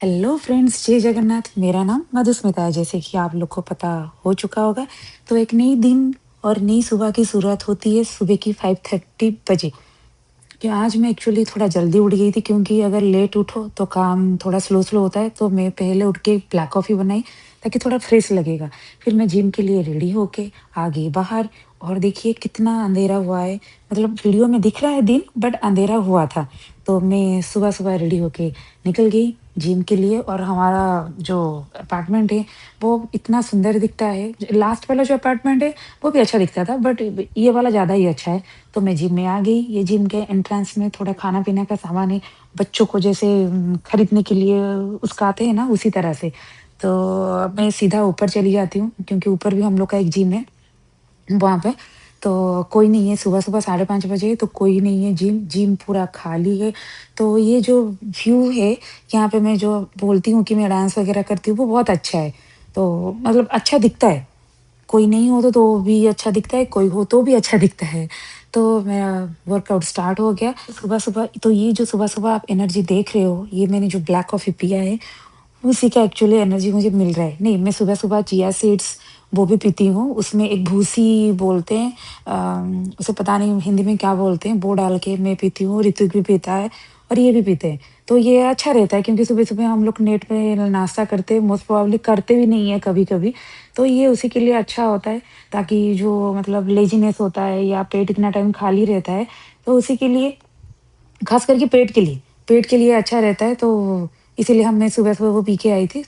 Hello friends, जय जगन्नाथ। मेरा नाम मधुस्मिता है, जैसे कि आप लोग को पता हो चुका होगा। तो एक नई दिन और नई सुबह की शुरुआत होती है सुबह की 5:30 बजे। कि आज मैं एक्चुअली थोड़ा जल्दी उठ गई थी, क्योंकि अगर लेट उठो तो काम थोड़ा स्लो स्लो होता है। तो मैं पहले उठ के ब्लैक कॉफ़ी बनाई ताकि थोड़ा फ्रेश लगेगा। फिर मैं जिम के लिए रेडी होके आ गई बाहर। और देखिए कितना अंधेरा हुआ है। मतलब वीडियो में दिख रहा है दिन, बट अंधेरा हुआ था। तो मैं सुबह सुबह रेडी होके निकल गई जिम के लिए। और हमारा जो अपार्टमेंट है वो इतना सुंदर दिखता है। लास्ट वाला जो अपार्टमेंट है वो भी अच्छा दिखता था, बट ये वाला ज़्यादा ही अच्छा है। तो मैं जिम में आ गई। ये जिम के एंट्रेंस में थोड़ा खाना-पीने का सामान है, बच्चों को जैसे खरीदने के लिए उसका आते हैं ना, उसी तरह से। तो मैं सीधा ऊपर चली जाती हूँ, क्योंकि ऊपर भी हम लोग का एक जिम है वहाँ पे। तो कोई नहीं है, सुबह-सुबह 5:30 बजे तो कोई नहीं है, जिम जिम पूरा खाली है। तो ये जो व्यू है, यहाँ पे मैं जो बोलती हूँ कि मैं डांस वगैरह करती हूँ, वो बहुत अच्छा है। तो मतलब अच्छा दिखता है। कोई नहीं हो तो भी अच्छा दिखता है, कोई हो तो भी अच्छा दिखता है। तो मेरा वर्कआउट स्टार्ट हो गया। सुबह-सुबह तो ये जो सुबह-सुबह आप एनर्जी देख रहे हो, ये मैंने जो ब्लैक कॉफ़ी पिया है, उसी का एक्चुअली एनर्जी मुझे मिल रहा है। नहीं, मैं सुबह-सुबह चिया सीड्स वो भी पीती हूँ, उसमें एक भूसी बोलते हैं, उसे पता नहीं हिंदी में क्या बोलते हैं, वो डाल के मैं पीती हूँ, ऋत्विक भी पीता है और ये भी पीते हैं। तो ये अच्छा रहता है, क्योंकि सुबह-सुबह हम लोग नेट पे नाश्ता करते हैं, मोस्ट प्रोबेबली करते भी नहीं है कभी-कभी। तो ये उसी के लिए अच्छा होता है, ताकि जो मतलब लेज़ीनेस होता है या पेट इतना टाइम खाली रहता है, तो उसी के लिए, ख़ास करके पेट के लिए अच्छा रहता है। तो इसीलिए मैं सुबह-सुबह वो पी के आई थी।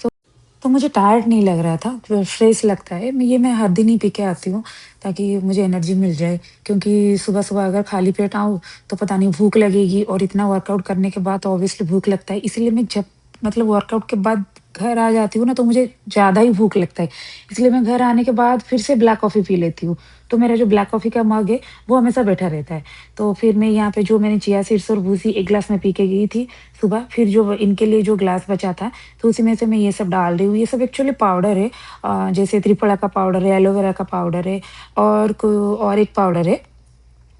तो मुझे टायर्ड नहीं लग रहा था, फ्रेश लगता है। मैं हर दिन ही पी के आती हूँ, ताकि मुझे एनर्जी मिल जाए। क्योंकि सुबह-सुबह अगर खाली पेट आऊँ, तो पता नहीं भूख लगेगी, और इतना वर्कआउट करने के बाद तो ऑब्वियसली भूख लगता है। इसलिए मैं जब मतलब वर्कआउट के बाद घर आ जाती हूँ ना, तो मुझे ज़्यादा ही भूख लगता है। इसलिए मैं घर आने के बाद फिर से ब्लैक कॉफ़ी पी लेती हूँ। तो मेरा जो ब्लैक कॉफ़ी का मग है, वो हमेशा बैठा रहता है। तो फिर मैं यहाँ पे जो मैंने चिया सीड्स और भूसी 1 ग्लास में पी के गई थी सुबह, फिर जो इनके लिए जो ग्लास बचा था, तो उसी में से मैं ये सब डाल रही हूँ। ये सब एक्चुअली पाउडर है, जैसे त्रिफला का पाउडर है, एलोवेरा का पाउडर है, और एक पाउडर है।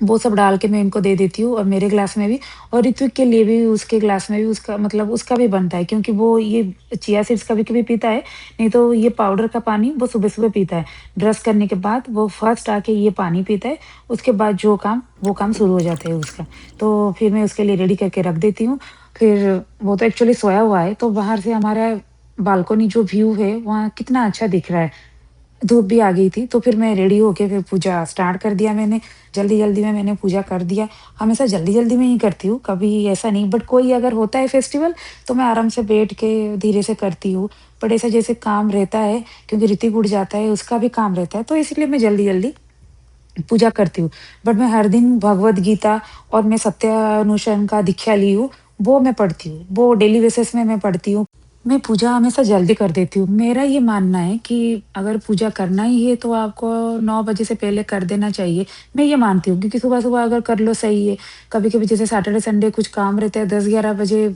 वो सब डाल के मैं इनको दे देती हूँ, और मेरे ग्लास में भी, और ऋत्विक के लिए भी उसके ग्लास में भी उसका मतलब उसका भी बनता है, क्योंकि वो ये चिया सीड्स कभी-कभी पीता है, नहीं तो ये पाउडर का पानी वो सुबह-सुबह पीता है। ब्रश करने के बाद वो फर्स्ट आके ये पानी पीता है, उसके बाद जो काम वो काम शुरू हो जाता है उसका। तो फिर मैं उसके लिए रेडी करके रख देती हूँ। फिर वो तो एक्चुअली सोया हुआ है, तो बाहर से हमारा बालकनी जो व्यू है, वहाँ कितना अच्छा दिख रहा है। धूप भी आ गई थी, तो फिर मैं रेडी होके फिर पूजा स्टार्ट कर दिया मैंने। जल्दी-जल्दी में मैंने पूजा कर दिया। हमेशा जल्दी-जल्दी में ही करती हूँ, कभी ऐसा नहीं, बट कोई अगर होता है फेस्टिवल, तो मैं आराम से बैठ के धीरे से करती हूँ। बट ऐसा जैसे काम रहता है, क्योंकि ऋतिक उठ जाता है, उसका भी काम रहता है, तो इसलिए मैं जल्दी-जल्दी पूजा करती हूँ। बट मैं हर दिन भगवद गीता और मैं सत्यानुशन का दीक्षा ली हूँ, वो मैं पढ़ती हूँ। वो डेली बेसिस में मैं पढ़ती हूँ। मैं पूजा हमेशा जल्दी कर देती हूँ। मेरा ये मानना है कि अगर पूजा करना ही है, तो आपको 9 बजे से पहले कर देना चाहिए। मैं ये मानती हूँ, क्योंकि सुबह-सुबह अगर कर लो सही है। कभी-कभी जैसे सैटरडे संडे कुछ काम रहता है, 10-11 बजे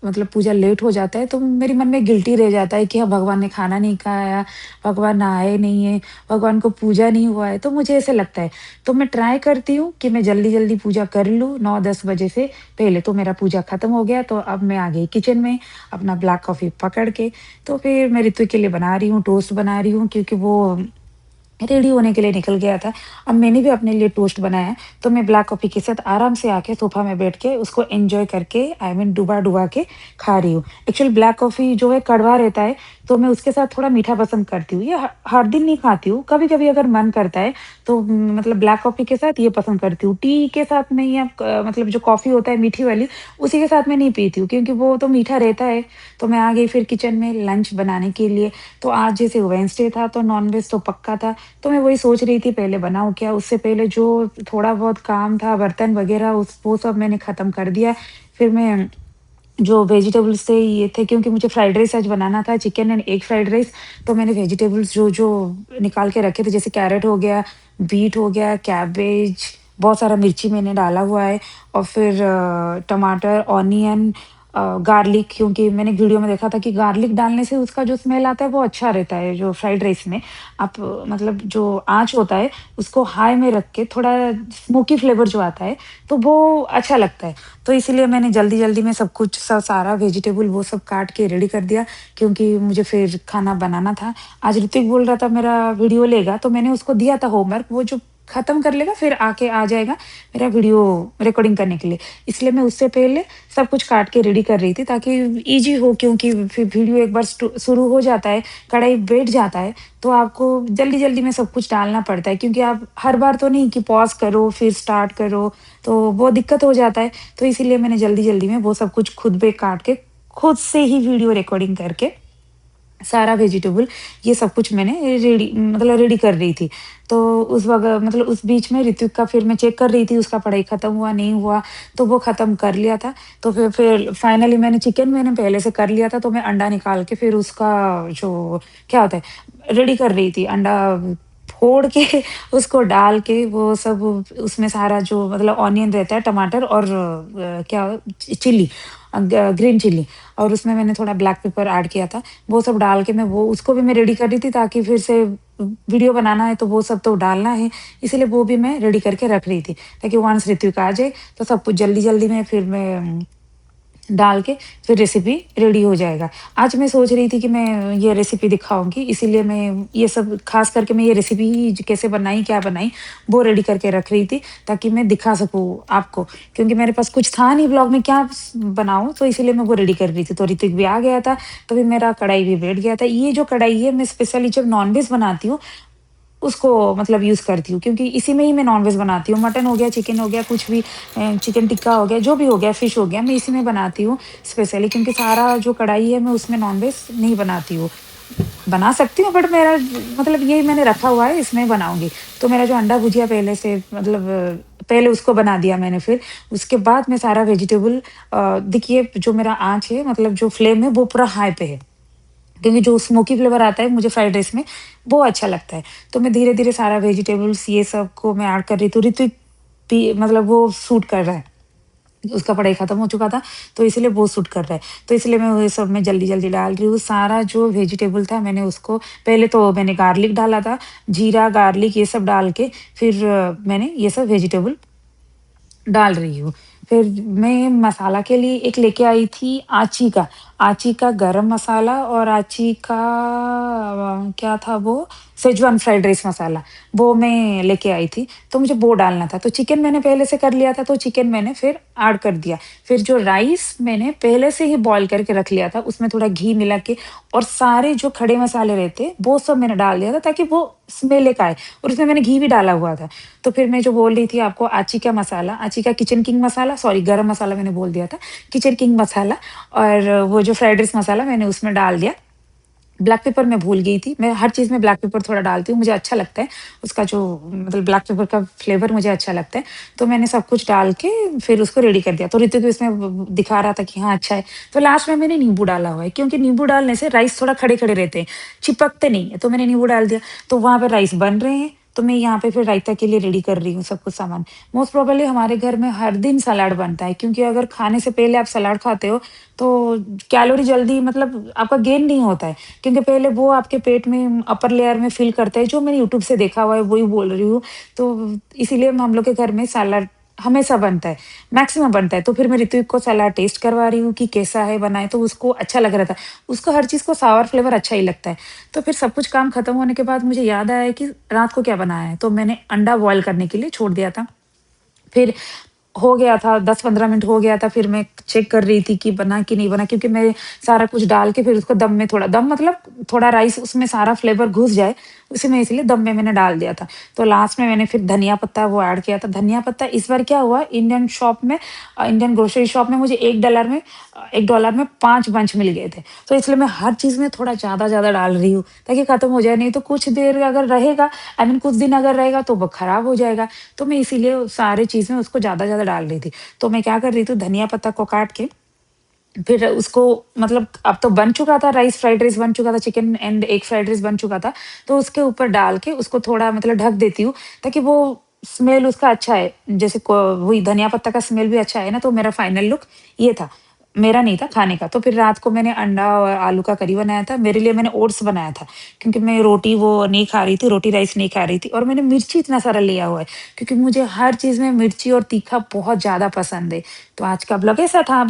मतलब पूजा लेट हो जाता है, तो मेरे मन में गिल्टी रह जाता है कि हाँ, भगवान ने खाना नहीं खाया, भगवान नहाए नहीं है, भगवान को पूजा नहीं हुआ है, तो मुझे ऐसे लगता है। तो मैं ट्राई करती हूँ कि मैं जल्दी-जल्दी पूजा कर लूँ 9-10 बजे से पहले। तो मेरा पूजा खत्म हो गया, तो अब मैं आ गई किचन में, अपना ब्लैक कॉफ़ी पकड़ के। तो फिर मैं ऋतु के लिए बना रही हूँ, टोस्ट बना रही हूँ, क्योंकि वो रेडी होने के लिए निकल गया था। अब मैंने भी अपने लिए टोस्ट बनाया, तो मैं ब्लैक कॉफ़ी के साथ आराम से आके सोफ़ा में बैठ के उसको एन्जॉय करके, आई मीन डुबा-डुबा के खा रही हूँ। एक्चुअली ब्लैक कॉफ़ी जो है कड़वा रहता है, तो मैं उसके साथ थोड़ा मीठा पसंद करती हूँ। ये हर दिन नहीं खाती हूँ, कभी-कभी अगर मन करता है, तो मतलब ब्लैक कॉफ़ी के साथ ये पसंद करती हूँ। टी के साथ में, या मतलब जो कॉफ़ी होता है मीठी वाली, उसी के साथ मैं नहीं पीती हूँ, क्योंकि वो तो मीठा रहता है। तो मैं आ गई फिर किचन में लंच बनाने के लिए। तो आज जैसे वेडनेसडे था, तो नॉन-वेज तो पक्का था। तो मैं वही सोच रही थी पहले बनाऊँ क्या? उससे पहले जो थोड़ा बहुत काम था, बर्तन वग़ैरह उस वो सब मैंने ख़त्म कर दिया। फिर मैं जो वेजिटेबल्स थे ये थे, क्योंकि मुझे फ्राइड राइस आज बनाना था, chicken and egg fried rice. तो मैंने वेजिटेबल्स जो-जो निकाल के रखे थे, जैसे कैरट हो गया, बीट हो गया, कैबेज, बहुत सारा मिर्ची मैंने डाला हुआ है, और फिर टमाटर, ऑनियन, गार्लिक, क्योंकि मैंने वीडियो में देखा था कि गार्लिक डालने से उसका जो स्मेल आता है वो अच्छा रहता है, जो फ्राइड राइस में। आप मतलब जो आँच होता है उसको हाई में रख के थोड़ा स्मोकी फ्लेवर जो आता है, तो वो अच्छा लगता है। तो इसीलिए मैंने जल्दी-जल्दी में सब कुछ सारा वेजिटेबल वो सब काट के रेडी कर दिया, क्योंकि मुझे फिर खाना बनाना था। आज ऋत्विक बोल रहा था मेरा वीडियो लेगा, तो मैंने उसको दिया था होमवर्क, वो जो खत्म कर लेगा फिर आके आ जाएगा मेरा वीडियो रिकॉर्डिंग करने के लिए। इसलिए मैं उससे पहले सब कुछ काट के रेडी कर रही थी, ताकि ईज़ी हो, क्योंकि फिर वीडियो एक बार शुरू हो जाता है, कढ़ाई बैठ जाता है, तो आपको जल्दी-जल्दी में सब कुछ डालना पड़ता है, क्योंकि आप हर बार तो नहीं कि पॉज़ करो, फिर स्टार्ट करो, तो वो दिक्कत हो जाता है। तो इसीलिए मैंने जल्दी-जल्दी में वो सब कुछ खुद पे काट के, खुद से ही वीडियो रिकॉर्डिंग करके सारा वेजिटेबल ये सब कुछ मैंने रेडी मतलब रेडी कर रही थी। तो उस मतलब उस बीच में ऋत्विक का फिर मैं चेक कर रही थी, उसका पढ़ाई खत्म हुआ, नहीं हुआ, तो वो खत्म कर लिया था। तो फिर फाइनली मैंने चिकन मैंने पहले से कर लिया था, तो मैं अंडा निकाल के फिर उसका जो क्या होता है, रेडी कर रही थी। अंडा फोड़ के उसको डाल के वो सब उसमें सारा जो मतलब ऑनियन रहता है, टमाटर और क्या चिल्ली, ग्रीन चिल्ली, और उसमें मैंने थोड़ा ब्लैक पेपर ऐड किया था। वो सब डाल के मैं वो उसको भी मैं रेडी कर रही थी, ताकि फिर से वीडियो बनाना है तो वो सब तो डालना है, इसीलिए वो भी मैं रेडी करके रख रही थी, ताकि वन्स ऋत्विक आ जाए तो सब कुछ जल्दी-जल्दी में फिर मैं डाल के फिर रेसिपी रेडी हो जाएगा। आज मैं सोच रही थी कि मैं ये रेसिपी दिखाऊँगी, इसीलिए मैं ये सब ख़ास करके मैं ये रेसिपी ही कैसे बनाई, क्या बनाई, वो रेडी करके रख रही थी, ताकि मैं दिखा सकूँ आपको। क्योंकि मेरे पास कुछ था नहीं ब्लॉग में क्या बनाऊँ, तो इसीलिए मैं वो रेडी कर रही थी। तो ऋत्विक भी आ गया था, तभी मेरा कढ़ाई भी बैठ गया था। ये जो कढ़ाई है, मैं स्पेशली जब नॉन-वेज बनाती हूँ, उसको मतलब यूज़ करती हूँ, क्योंकि इसी में ही मैं नॉन-वेज बनाती हूँ। मटन हो गया, चिकन हो गया, कुछ भी चिकन टिक्का हो गया, जो भी हो गया, फिश हो गया, मैं इसी में बनाती हूँ स्पेशली, क्योंकि सारा जो कढ़ाई है, मैं उसमें नॉन-वेज नहीं बनाती हूँ। बना सकती हूँ, बट मेरा मतलब यही मैंने रखा हुआ है, इसमें बनाऊँगी। तो मेरा जो अंडा भुजिया पहले से मतलब पहले उसको बना दिया मैंने, फिर उसके बाद मैं सारा वेजिटेबल देखिए जो मेरा आँच है, मतलब जो फ्लेम है, वो पूरा हाई पे है। क्योंकि जो स्मोकी फ्लेवर आता है मुझे फ्राइड राइस में, वो अच्छा लगता है। तो मैं धीरे-धीरे सारा वेजिटेबल्स ये सब को मैं ऐड कर रही थी। ऋत्विक भी मतलब वो शूट कर रहा है। उसका पढ़ाई खत्म हो चुका था, तो इसलिए वो शूट कर रहा है। तो इसलिए मैं वो सब मैं जल्दी-जल्दी डाल रही हूँ। सारा जो वेजिटेबल था मैंने उसको पहले तो मैंने गार्लिक डाला था, जीरा, गार्लिक ये सब डाल के फिर मैंने ये सब वेजिटेबल डाल रही हूँ। फिर मैं मसाला के लिए एक लेके आई थी आची का गरम मसाला, और आची का क्या था वो? शेज़वान फ्राइड राइस मसाला, वो मैं लेके आई थी, तो मुझे वो डालना था। तो चिकन मैंने पहले से कर लिया था, तो चिकन मैंने फिर ऐड कर दिया। फिर जो राइस मैंने पहले से ही बॉयल करके रख लिया था, उसमें थोड़ा घी मिला के और सारे जो खड़े मसाले रहते, वो सब मैंने डाल दिया था, ताकि वो स्मेल एक आए, और उसमें मैंने घी भी डाला हुआ था। तो फिर मैं जो बोल रही थी आपको, आची का किचन किंग मसाला, सॉरी गरम मसाला मैंने बोल दिया था, किचन किंग मसाला, और वो जो फ्राइड राइस मसाला मैंने उसमें डाल दिया। ब्लैक पेपर मैं भूल गई थी, मैं हर चीज़ में ब्लैक पेपर थोड़ा डालती हूँ, मुझे अच्छा लगता है, उसका जो मतलब ब्लैक पेपर का फ्लेवर मुझे अच्छा लगता है। तो मैंने सब कुछ डाल के फिर उसको रेडी कर दिया। तो ऋतु भी इसमें दिखा रहा था कि हाँ अच्छा है। तो लास्ट में मैंने नींबू डाला हुआ है, क्योंकि नींबू डालने से राइस थोड़ा खड़े-खड़े रहते हैं, चिपकते नहीं है, तो मैंने नींबू डाल दिया। तो वहाँ पे राइस बन रहे हैं, तो मैं यहाँ पे फिर रायता के लिए रेडी कर रही हूँ सब कुछ सामान। मोस्ट प्रोबेबली हमारे घर में हर दिन सलाद बनता है, क्योंकि अगर खाने से पहले आप सलाद खाते हो, तो कैलोरी जल्दी मतलब आपका गेन नहीं होता है, क्योंकि पहले वो आपके पेट में अपर लेयर में फ़िल करता है, जो मैंने यूट्यूब से देखा हुआ है, वही बोल रही हूँ। तो इसीलिए हम लोग के घर में सलाद हमेशा बनता है, मैक्सिमम बनता है। तो फिर मैं ऋत्विक को सलाद टेस्ट करवा रही हूँ कि कैसा है बनाए, तो उसको अच्छा लग रहा था। उसको हर चीज़ को सावर फ्लेवर अच्छा ही लगता है। तो फिर सब कुछ काम खत्म होने के बाद मुझे याद आया कि रात को क्या बनाया है, तो मैंने अंडा बॉयल करने के लिए छोड़ दिया था। फिर हो गया था 10-15 मिनट हो गया था, फिर मैं चेक कर रही थी कि बना कि नहीं बना, क्योंकि मैं सारा कुछ डाल के फिर उसको दम में थोड़ा दम मतलब थोड़ा राइस उसमें सारा फ्लेवर घुस जाए, उसी में इसलिए दम में मैंने डाल दिया था। तो लास्ट में मैंने फिर धनिया पत्ता वो ऐड किया था। धनिया पत्ता इस बार क्या हुआ, इंडियन ग्रोसरी शॉप में मुझे $1 में 5 बंच मिल गए थे। तो इसलिए मैं हर चीज़ में थोड़ा ज़्यादा-ज़्यादा डाल रही हूँ, ताकि खत्म हो जाए, नहीं तो कुछ देर अगर रहेगा, आई मीन कुछ दिन अगर रहेगा तो वो खराब हो जाएगा। तो मैं इसीलिए सारी चीज़ें उसको ज़्यादा-ज़्यादा डाल रही थी। तो मैं क्या कर रही थी, धनिया पत्ता को काट के फिर उसको मतलब अब तो बन चुका था, राइस फ्राइड राइस बन चुका था, chicken and egg fried rice बन चुका था, तो उसके ऊपर डाल के उसको थोड़ा मतलब ढक देती हूँ, ताकि वो स्मेल उसका अच्छा है। जैसे को वही धनिया पत्ता का स्मेल भी अच्छा है ना, तो मेरा फाइनल लुक ये था। मेरा नहीं था, खाने का। तो फिर रात को मैंने अंडा और आलू का करी बनाया था। मेरे लिए मैंने ओट्स बनाया था, क्योंकि मैं रोटी वो नहीं खा रही थी, रोटी राइस नहीं खा रही थी और मैंने मिर्ची इतना सारा लिया हुआ है, क्योंकि मुझे हर चीज़ में मिर्ची और तीखा बहुत ज़्यादा पसंद है। तो आज का व्लॉग ऐसा था।